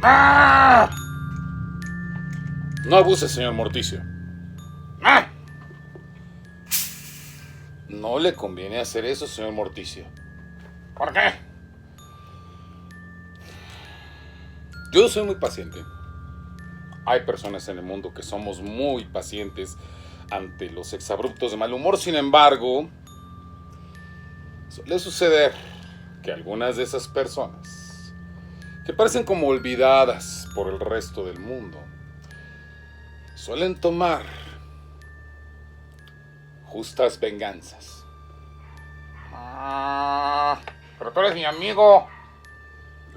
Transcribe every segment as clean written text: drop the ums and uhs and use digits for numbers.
¡Ah! No abuse, señor Morticio. ¡Ah! No le conviene hacer eso, señor Morticio. ¿Por qué? Yo soy muy paciente. Hay personas en el mundo que somos muy pacientes ante los exabruptos de mal humor. Sin embargo, suele suceder que algunas de esas personas, que parecen como olvidadas por el resto del mundo, suelen tomar justas venganzas. Pero tú eres mi amigo.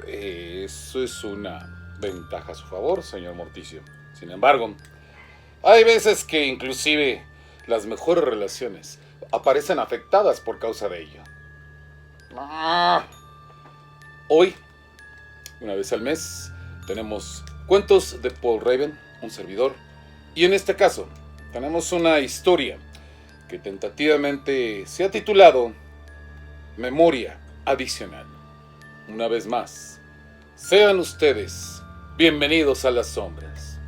Eso es una ventaja a su favor, señor Morticio. Sin embargo, hay veces que inclusive las mejores relaciones aparecen afectadas por causa de ello. Hoy, una vez al mes, tenemos cuentos de Paul Raven, un servidor, y en este caso tenemos una historia que tentativamente se ha titulado Memoria Adicional. Una vez más, sean ustedes bienvenidos a las sombras.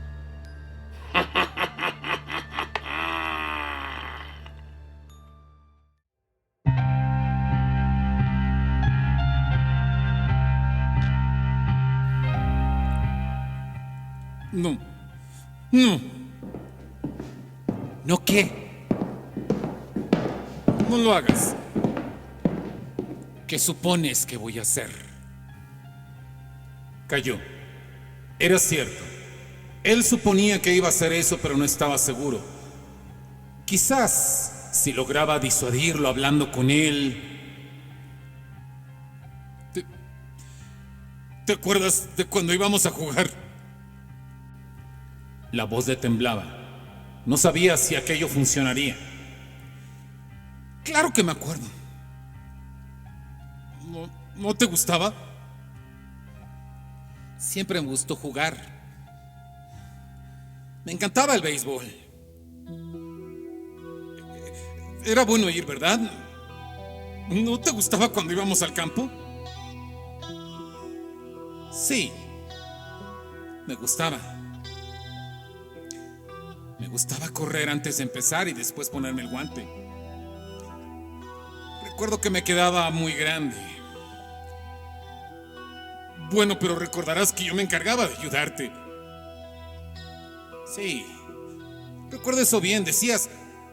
No. No. ¿No qué? No lo hagas. ¿Qué supones que voy a hacer? Cayó. Era cierto. Él suponía que iba a hacer eso, pero no estaba seguro. Quizás, si lograba disuadirlo hablando con él... ¿Te acuerdas de cuando íbamos a jugar? La voz le temblaba. No sabía si aquello funcionaría. Claro que me acuerdo. ¿No te gustaba? Siempre me gustó jugar. Me encantaba el béisbol. Era bueno ir, ¿verdad? ¿No te gustaba cuando íbamos al campo? Sí, me gustaba. Me gustaba correr antes de empezar y después ponerme el guante. Recuerdo que me quedaba muy grande. Bueno, pero recordarás que yo me encargaba de ayudarte. Sí, recuerdo eso bien. Decías,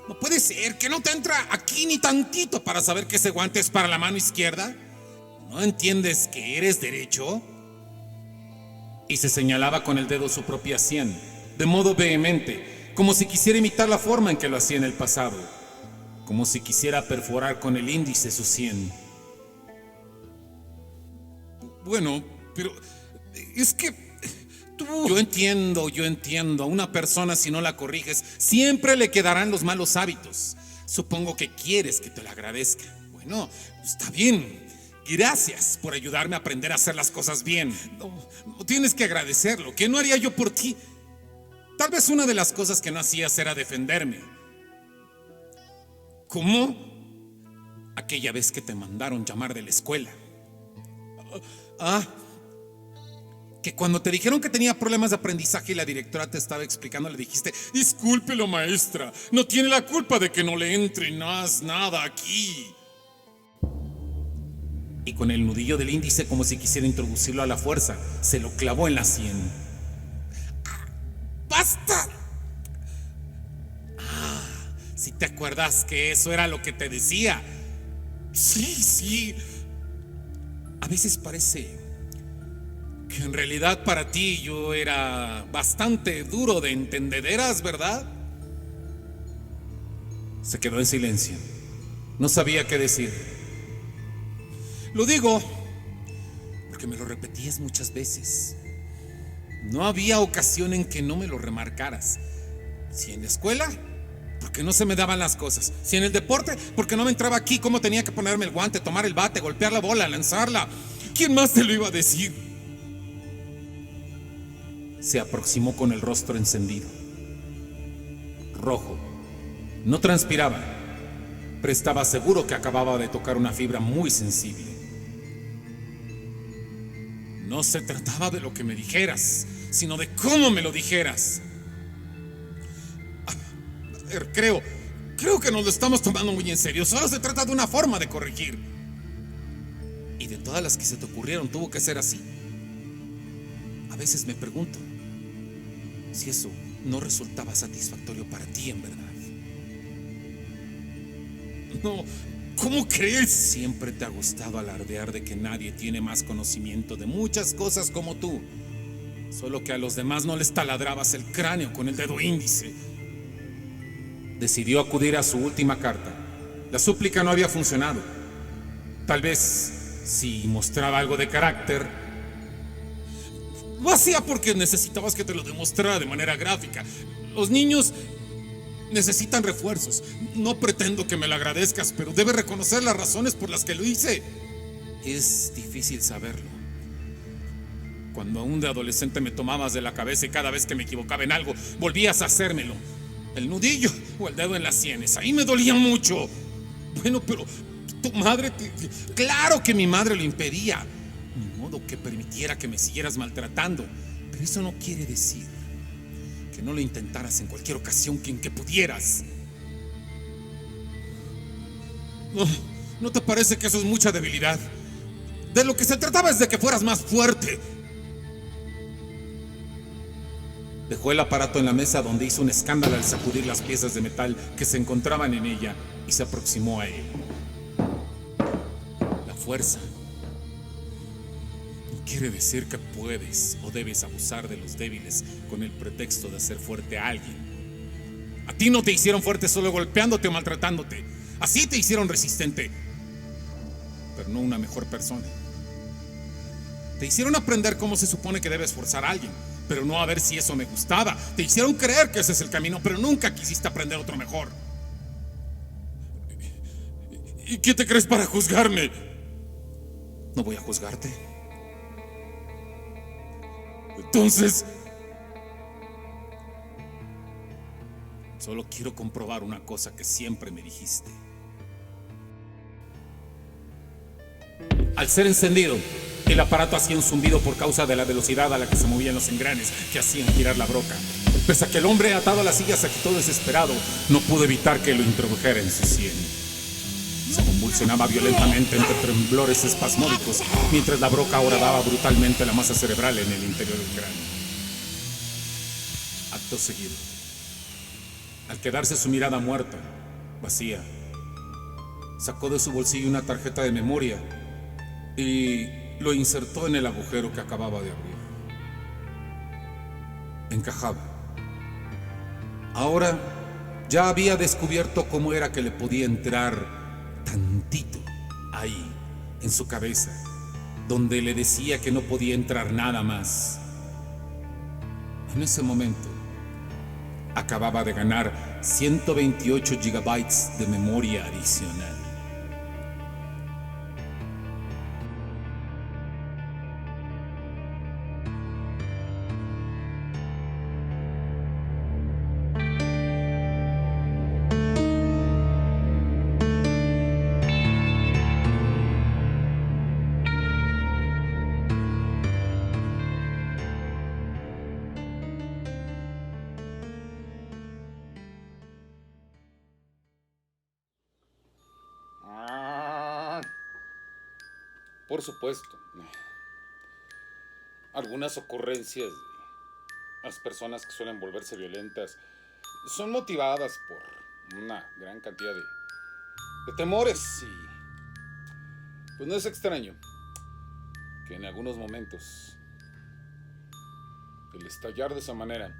no puede ser que no te entra aquí ni tantito para saber que ese guante es para la mano izquierda. ¿No entiendes que eres derecho? Y se señalaba con el dedo su propia sien, de modo vehemente, como si quisiera imitar la forma en que lo hacía en el pasado, como si quisiera perforar con el índice su sien. Bueno, pero es que tú... Yo entiendo. A una persona, si no la corriges, siempre le quedarán los malos hábitos. Supongo que quieres que te lo agradezca. Bueno, está bien. Gracias por ayudarme a aprender a hacer las cosas bien. No tienes que agradecerlo. ¿Qué no haría yo por ti? Tal vez una de las cosas que no hacías era defenderme. ¿Cómo? Aquella vez que te mandaron llamar de la escuela. Que cuando te dijeron que tenía problemas de aprendizaje y la directora te estaba explicando, le dijiste, discúlpelo, maestra, no tiene la culpa de que no le entre nada aquí. Y con el nudillo del índice, como si quisiera introducirlo a la fuerza, se lo clavó en la sien. ¡Basta! Si te acuerdas que eso era lo que te decía. Sí. A veces parece que en realidad para ti yo era bastante duro de entendederas, ¿verdad? Se quedó en silencio. No sabía qué decir. Lo digo porque me lo repetías muchas veces. No había ocasión en que no me lo remarcaras. Si en la escuela, porque no se me daban las cosas. Si en el deporte, porque no me entraba aquí cómo tenía que ponerme el guante, tomar el bate, golpear la bola, lanzarla. ¿Quién más te lo iba a decir? Se aproximó con el rostro encendido, rojo. No transpiraba, pero estaba seguro que acababa de tocar una fibra muy sensible. No se trataba de lo que me dijeras, sino de cómo me lo dijeras. A ver, creo que nos lo estamos tomando muy en serio. Solo se trata de una forma de corregir. Y de todas las que se te ocurrieron, tuvo que ser así. A veces me pregunto si eso no resultaba satisfactorio para ti en verdad. No, ¿cómo crees? Siempre te ha gustado alardear de que nadie tiene más conocimiento de muchas cosas como tú. Solo que a los demás no les taladrabas el cráneo con el dedo índice. Decidió acudir a su última carta. La súplica no había funcionado. Tal vez, si mostraba algo de carácter, lo hacía porque necesitabas que te lo demostrara de manera gráfica. Los niños necesitan refuerzos. No pretendo que me lo agradezcas, pero debes reconocer las razones por las que lo hice. Es difícil saberlo. Cuando aún de adolescente me tomabas de la cabeza y cada vez que me equivocaba en algo, volvías a hacérmelo. El nudillo o el dedo en las sienes, ahí me dolía mucho. Bueno, pero tu madre... Claro que mi madre lo impedía. Ni modo que permitiera que me siguieras maltratando. Pero eso no quiere decir que no lo intentaras en cualquier ocasión en que pudieras. ¿No te parece que eso es mucha debilidad? De lo que se trataba es de que fueras más fuerte. Dejó el aparato en la mesa, donde hizo un escándalo al sacudir las piezas de metal que se encontraban en ella, y se aproximó a él. La fuerza no quiere decir que puedes o debes abusar de los débiles con el pretexto de hacer fuerte a alguien. A ti no te hicieron fuerte solo golpeándote o maltratándote. Así te hicieron resistente, pero no una mejor persona. Te hicieron aprender cómo se supone que debes forzar a alguien, pero no a ver si eso me gustaba. Te hicieron creer que ese es el camino, pero nunca quisiste aprender otro mejor. ¿Y qué te crees para juzgarme? No voy a juzgarte. Entonces, solo quiero comprobar una cosa que siempre me dijiste. Al ser encendido, el aparato hacía un zumbido por causa de la velocidad a la que se movían los engranes que hacían girar la broca. Pese a que el hombre atado a la silla se agitó desesperado, no pudo evitar que lo introdujera en su sien. Se convulsionaba violentamente entre temblores espasmódicos, mientras la broca horadaba brutalmente la masa cerebral en el interior del cráneo. Acto seguido, al quedarse su mirada muerta, vacía, sacó de su bolsillo una tarjeta de memoria y lo insertó en el agujero que acababa de abrir. Encajaba. Ahora ya había descubierto cómo era que le podía entrar tantito ahí, en su cabeza, donde le decía que no podía entrar nada más. En ese momento, acababa de ganar 128 gigabytes de memoria adicional. Por supuesto. Algunas ocurrencias de las personas que suelen volverse violentas son motivadas por una gran cantidad de temores y pues no es extraño que en algunos momentos el estallar de esa manera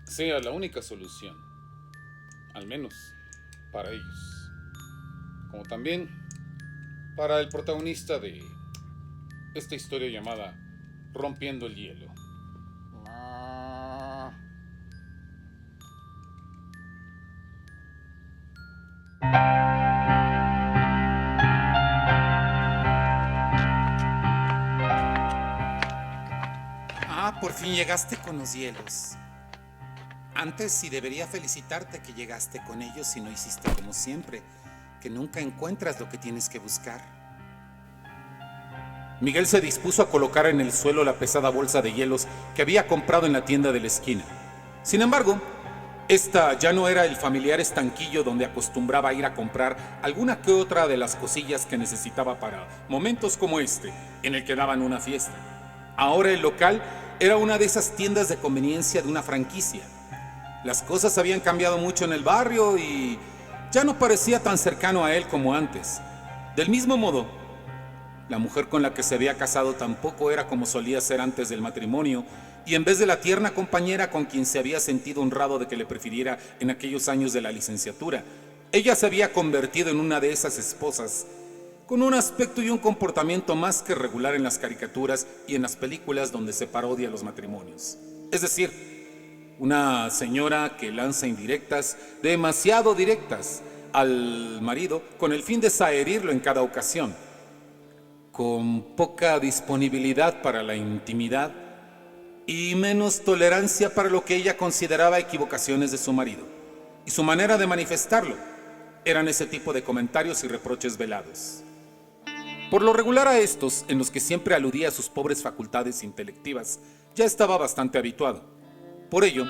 sea la única solución, al menos para ellos, como también para el protagonista de esta historia llamada Rompiendo el Hielo. Por fin llegaste con los hielos. Antes sí debería felicitarte que llegaste con ellos y no hiciste como siempre, que nunca encuentras lo que tienes que buscar. Miguel se dispuso a colocar en el suelo la pesada bolsa de hielos que había comprado en la tienda de la esquina. Sin embargo, esta ya no era el familiar estanquillo donde acostumbraba ir a comprar alguna que otra de las cosillas que necesitaba para momentos como este, en el que daban una fiesta. Ahora el local era una de esas tiendas de conveniencia de una franquicia. Las cosas habían cambiado mucho en el barrio y ya no parecía tan cercano a él como antes. Del mismo modo, la mujer con la que se había casado tampoco era como solía ser antes del matrimonio, y en vez de la tierna compañera con quien se había sentido honrado de que le prefiriera en aquellos años de la licenciatura, ella se había convertido en una de esas esposas, con un aspecto y un comportamiento más que regular en las caricaturas y en las películas donde se parodia los matrimonios. Es decir, una señora que lanza indirectas, demasiado directas, al marido con el fin de zaherirlo en cada ocasión, con poca disponibilidad para la intimidad y menos tolerancia para lo que ella consideraba equivocaciones de su marido. Y su manera de manifestarlo eran ese tipo de comentarios y reproches velados. Por lo regular a estos, en los que siempre aludía a sus pobres facultades intelectivas, ya estaba bastante habituado. Por ello,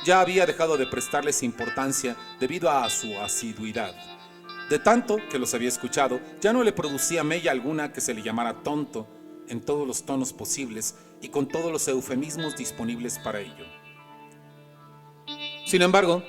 ya había dejado de prestarles importancia debido a su asiduidad. De tanto que los había escuchado, ya no le producía mella alguna que se le llamara tonto en todos los tonos posibles y con todos los eufemismos disponibles para ello. Sin embargo,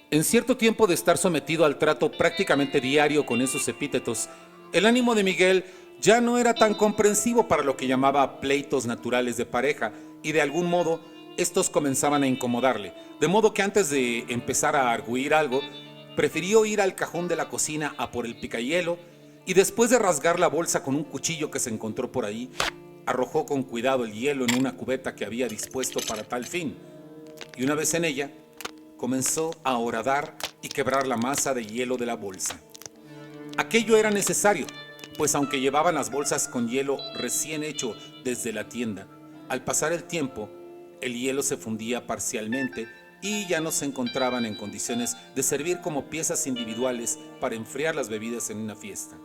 en cierto tiempo de estar sometido al trato prácticamente diario con esos epítetos, el ánimo de Miguel ya no era tan comprensivo para lo que llamaba pleitos naturales de pareja, y de algún modo estos comenzaban a incomodarle, de modo que antes de empezar a arguir algo, prefirió ir al cajón de la cocina a por el picahielo, y después de rasgar la bolsa con un cuchillo que se encontró por ahí, arrojó con cuidado el hielo en una cubeta que había dispuesto para tal fin, y una vez en ella, comenzó a horadar y quebrar la masa de hielo de la bolsa. Aquello era necesario, pues aunque llevaban las bolsas con hielo recién hecho desde la tienda, al pasar el tiempo, el hielo se fundía parcialmente y ya no se encontraban en condiciones de servir como piezas individuales para enfriar las bebidas en una fiesta.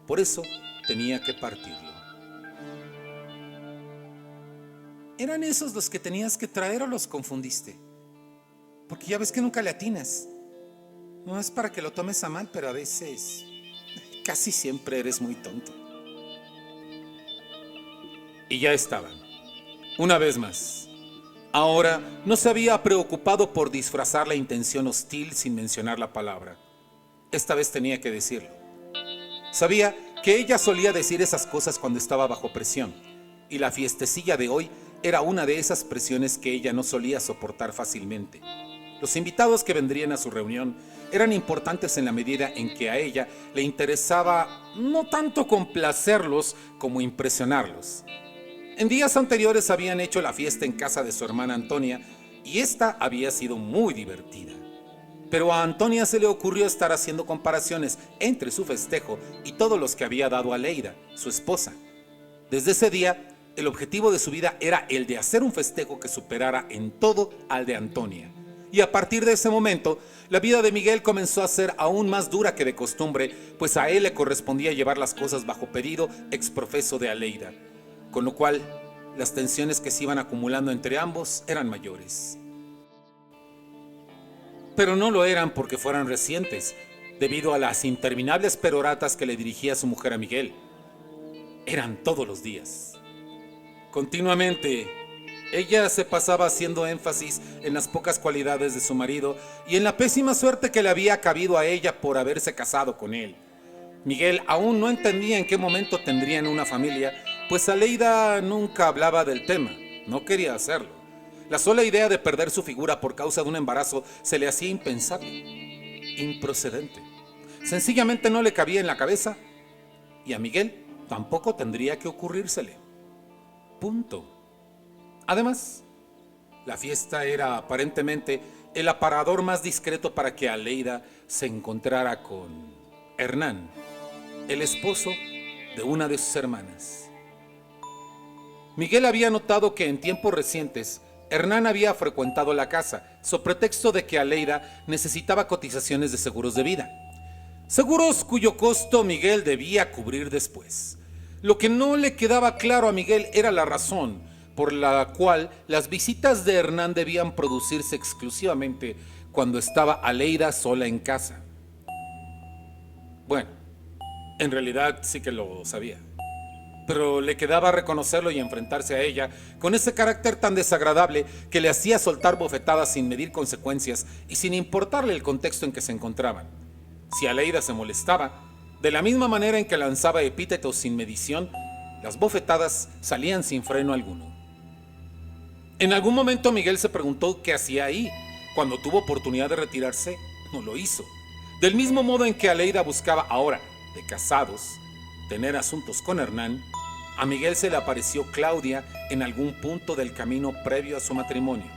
Por eso tenía que partirlo. ¿Eran esos los que tenías que traer o los confundiste? Porque ya ves que nunca le atinas. No es para que lo tomes a mal, pero a veces, casi siempre eres muy tonto. Y ya estaban. Una vez más. Ahora no se había preocupado por disfrazar la intención hostil sin mencionar la palabra. Esta vez tenía que decirlo. Sabía que ella solía decir esas cosas cuando estaba bajo presión, y la fiestecilla de hoy era una de esas presiones que ella no solía soportar fácilmente. Los invitados que vendrían a su reunión eran importantes en la medida en que a ella le interesaba no tanto complacerlos como impresionarlos. En días anteriores habían hecho la fiesta en casa de su hermana Antonia y esta había sido muy divertida. Pero a Antonia se le ocurrió estar haciendo comparaciones entre su festejo y todos los que había dado a Leida, su esposa. Desde ese día, el objetivo de su vida era el de hacer un festejo que superara en todo al de Antonia. Y a partir de ese momento, la vida de Miguel comenzó a ser aún más dura que de costumbre, pues a él le correspondía llevar las cosas bajo pedido exprofeso de Aleida, con lo cual las tensiones que se iban acumulando entre ambos eran mayores. Pero no lo eran porque fueran recientes, debido a las interminables peroratas que le dirigía su mujer a Miguel. Eran todos los días. Continuamente, ella se pasaba haciendo énfasis en las pocas cualidades de su marido y en la pésima suerte que le había cabido a ella por haberse casado con él. Miguel aún no entendía en qué momento tendrían una familia, pues Aleida nunca hablaba del tema, no quería hacerlo. La sola idea de perder su figura por causa de un embarazo se le hacía impensable, improcedente. Sencillamente no le cabía en la cabeza y a Miguel tampoco tendría que ocurrírsele. Punto. Además, la fiesta era aparentemente el aparador más discreto para que Aleida se encontrara con Hernán, el esposo de una de sus hermanas. Miguel había notado que en tiempos recientes Hernán había frecuentado la casa, so pretexto de que Aleida necesitaba cotizaciones de seguros de vida. Seguros cuyo costo Miguel debía cubrir después. Lo que no le quedaba claro a Miguel era la razón por la cual las visitas de Hernán debían producirse exclusivamente cuando estaba Aleida sola en casa. Bueno, en realidad sí que lo sabía, pero le quedaba reconocerlo y enfrentarse a ella con ese carácter tan desagradable que le hacía soltar bofetadas sin medir consecuencias y sin importarle el contexto en que se encontraban. Si Aleida se molestaba, de la misma manera en que lanzaba epítetos sin medición, las bofetadas salían sin freno alguno. En algún momento Miguel se preguntó qué hacía ahí. Cuando tuvo oportunidad de retirarse, no lo hizo. Del mismo modo en que Aleida buscaba ahora, de casados, tener asuntos con Hernán, a Miguel se le apareció Claudia en algún punto del camino previo a su matrimonio.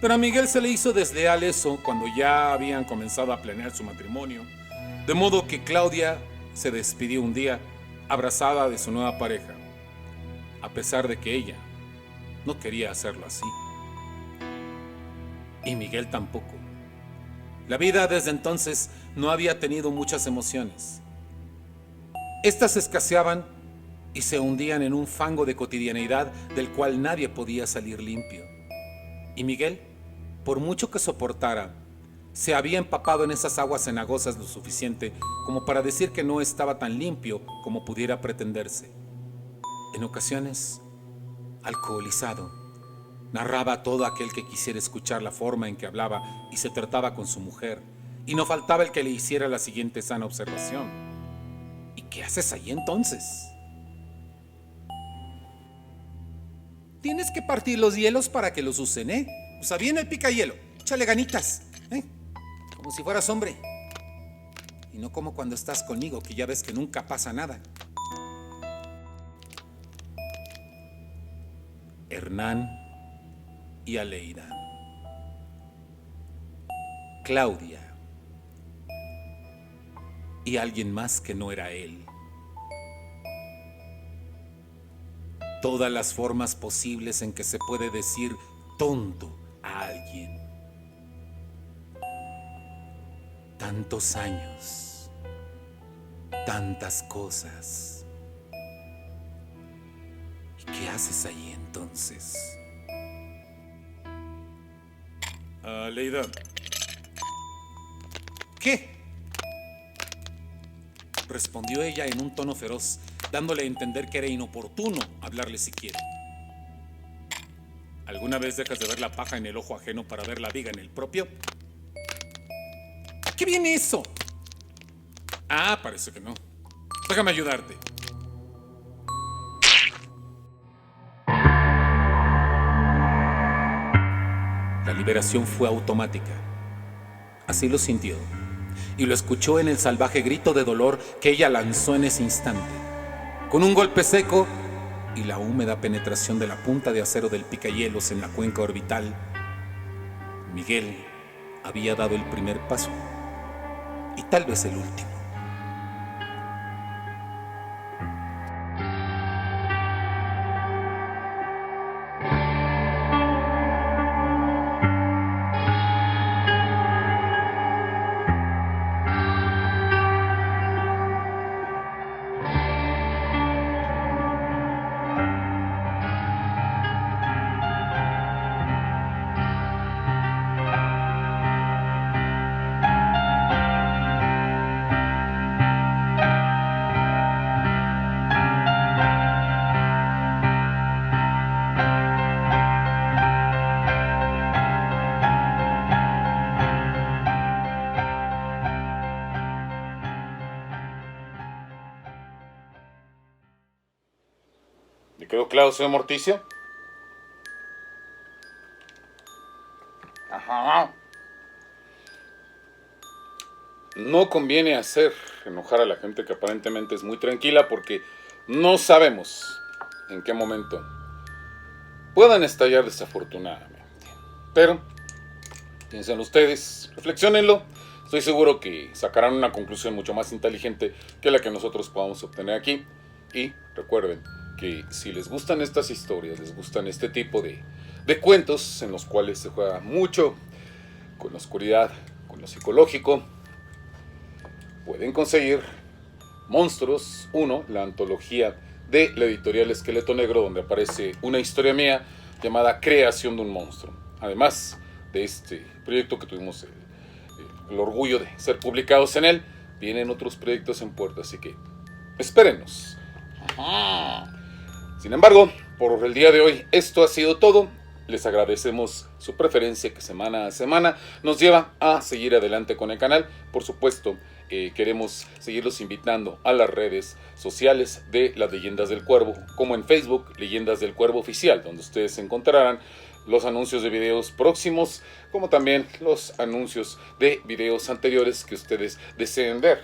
Pero a Miguel se le hizo desleal eso cuando ya habían comenzado a planear su matrimonio, de modo que Claudia se despidió un día abrazada de su nueva pareja, a pesar de que ella no quería hacerlo así. Y Miguel tampoco. La vida desde entonces no había tenido muchas emociones. Estas escaseaban y se hundían en un fango de cotidianeidad del cual nadie podía salir limpio. Y Miguel, por mucho que soportara, se había empapado en esas aguas cenagosas lo suficiente como para decir que no estaba tan limpio como pudiera pretenderse. En ocasiones, alcoholizado, narraba a todo aquel que quisiera escuchar la forma en que hablaba y se trataba con su mujer, y no faltaba el que le hiciera la siguiente sana observación: ¿y qué haces ahí entonces? Tienes que partir los hielos para que los usen, ¿eh? O sea, viene el picahielo, échale ganitas, ¿eh? Como si fueras hombre. Y no como cuando estás conmigo, que ya ves que nunca pasa nada. Hernán y Aleida. Claudia. Y alguien más que no era él. Todas las formas posibles en que se puede decir tonto a alguien. Tantos años, tantas cosas. ¿Y qué haces ahí entonces? Aleida. ¿Qué? Respondió ella en un tono feroz, dándole a entender que era inoportuno hablarle siquiera. ¿Alguna vez dejas de ver la paja en el ojo ajeno para ver la viga en el propio? ¿A qué viene eso? Ah, parece que no. Déjame ayudarte. La liberación fue automática. Así lo sintió. Y lo escuchó en el salvaje grito de dolor que ella lanzó en ese instante. Con un golpe seco y la húmeda penetración de la punta de acero del picahielos en la cuenca orbital, Miguel había dado el primer paso, y tal vez el último. ¿Le quedó claro, señor Morticia? Ajá. No conviene hacer enojar a la gente que aparentemente es muy tranquila, porque no sabemos en qué momento puedan estallar desafortunadamente. Pero piensen ustedes, reflexionenlo. Estoy seguro que sacarán una conclusión mucho más inteligente que la que nosotros podamos obtener aquí. Y recuerden que si les gustan estas historias, les gustan este tipo de cuentos en los cuales se juega mucho con la oscuridad, con lo psicológico, pueden conseguir Monstruos 1, la antología de la editorial Esqueleto Negro, donde aparece una historia mía llamada Creación de un monstruo. Además de este proyecto que tuvimos el orgullo de ser publicados en él, vienen otros proyectos en puerta, así que espérenos. Sin embargo, por el día de hoy esto ha sido todo. Les agradecemos su preferencia que semana a semana nos lleva a seguir adelante con el canal. Por supuesto, queremos seguirlos invitando a las redes sociales de las Leyendas del Cuervo, como en Facebook, Leyendas del Cuervo Oficial, donde ustedes encontrarán los anuncios de videos próximos, como también los anuncios de videos anteriores que ustedes deseen ver.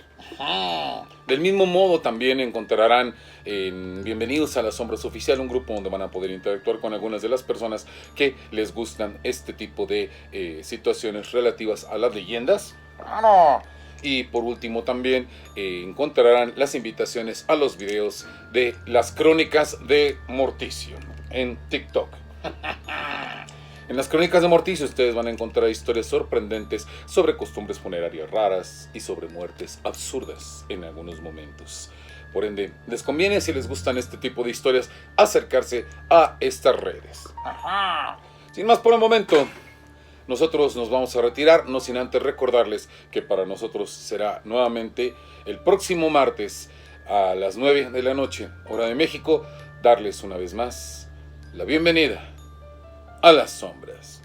Del mismo modo también encontrarán en Bienvenidos a las Sombras Oficial, un grupo donde van a poder interactuar con algunas de las personas que les gustan este tipo de situaciones relativas a las leyendas. Y por último también encontrarán las invitaciones a los videos de las crónicas de Morticio en TikTok. En las crónicas de Morticio ustedes van a encontrar historias sorprendentes sobre costumbres funerarias raras y sobre muertes absurdas en algunos momentos. Por ende, les conviene, si les gustan este tipo de historias, acercarse a estas redes. Sin más por el momento, nosotros nos vamos a retirar, no sin antes recordarles que para nosotros será nuevamente el próximo martes a las 9 de la noche, hora de México, darles una vez más la bienvenida a las sombras.